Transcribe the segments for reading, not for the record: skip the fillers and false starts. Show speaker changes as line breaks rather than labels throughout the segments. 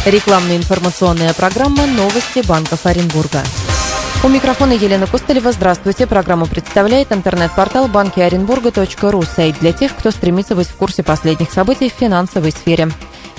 Рекламная информационная программа «Новости банков Оренбурга». У микрофона Елена Костылева. Здравствуйте. Программу представляет интернет-портал банкиоренбурга.ру, сайт для тех, кто стремится быть в курсе последних событий в финансовой сфере.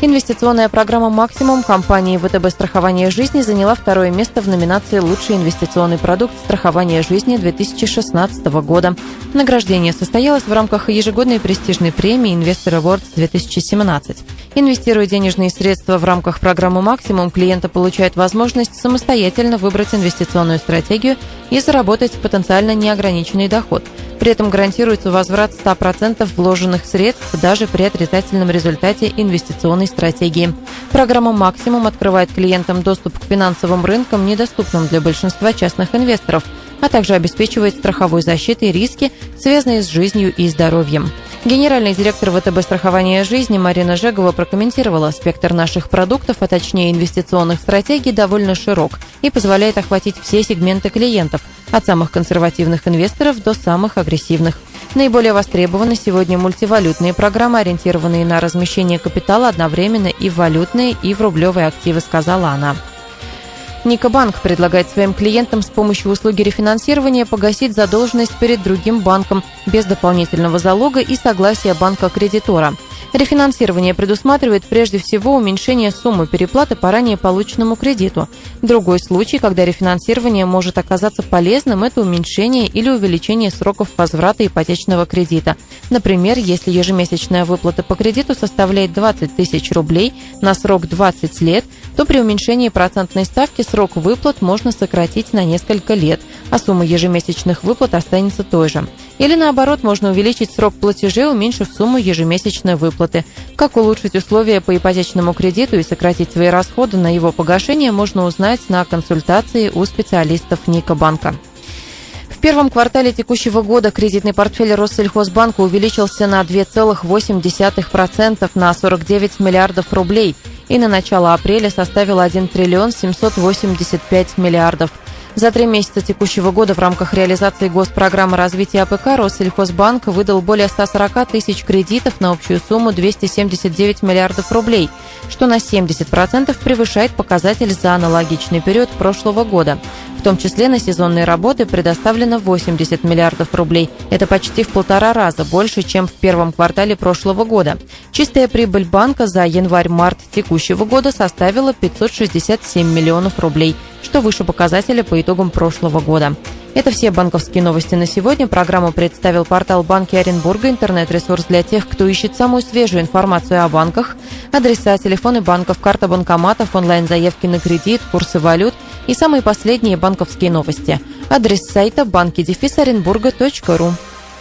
Инвестиционная программа «Максимум» компании ВТБ страхование жизни заняла второе место в номинации «Лучший инвестиционный продукт страхования жизни 2016 года». Награждение состоялось в рамках ежегодной престижной премии «Инвестор Awards 2017». Инвестируя денежные средства в рамках программы «Максимум», клиенты получают возможность самостоятельно выбрать инвестиционную стратегию и заработать потенциально неограниченный доход. При этом гарантируется возврат 100% вложенных средств даже при отрицательном результате инвестиционной стратегии. Программа «Максимум» открывает клиентам доступ к финансовым рынкам, недоступным для большинства частных инвесторов, а также обеспечивает страховой защитой риски, связанные с жизнью и здоровьем. Генеральный директор ВТБ страхования жизни Марина Жегова прокомментировала: спектр наших продуктов, а точнее инвестиционных стратегий, довольно широк и позволяет охватить все сегменты клиентов, от самых консервативных инвесторов до самых агрессивных. Наиболее востребованы сегодня мультивалютные программы, ориентированные на размещение капитала одновременно и в валютные, и в рублевые активы, сказала она. Ника Банк предлагает своим клиентам с помощью услуги рефинансирования погасить задолженность перед другим банком без дополнительного залога и согласия банка-кредитора. Рефинансирование предусматривает прежде всего уменьшение суммы переплаты по ранее полученному кредиту. Другой случай, когда рефинансирование может оказаться полезным, это уменьшение или увеличение сроков возврата ипотечного кредита. Например, если ежемесячная выплата по кредиту составляет 20 тысяч рублей на срок 20 лет, то при уменьшении процентной ставки срок выплат можно сократить на несколько лет, а сумма ежемесячных выплат останется той же. Или наоборот, можно увеличить срок платежей, уменьшив сумму ежемесячной выплаты. Как улучшить условия по ипотечному кредиту и сократить свои расходы на его погашение, можно узнать на консультации у специалистов Ника Банка. В первом квартале текущего года кредитный портфель Россельхозбанка увеличился на 2,8% на 49 миллиардов рублей и на начало апреля составил 1 триллион 785 миллиардов. За 3 месяца текущего года в рамках реализации госпрограммы развития АПК Россельхозбанк выдал более 140 тысяч кредитов на общую сумму 279 миллиардов рублей, что на 70% превышает показатель за аналогичный период прошлого года. В том числе на сезонные работы предоставлено 80 миллиардов рублей. Это почти в 1,5 раза больше, чем в первом квартале прошлого года. Чистая прибыль банка за январь-март текущего года составила 567 миллионов рублей, что выше показателя по итогам прошлого года. Это все банковские новости на сегодня. Программу представил портал Банки Оренбурга, интернет-ресурс для тех, кто ищет самую свежую информацию о банках, адреса, телефоны банков, карта банкоматов, онлайн-заявки на кредит, курсы валют и самые последние банковские новости. Адрес сайта banki-orenburga.ru.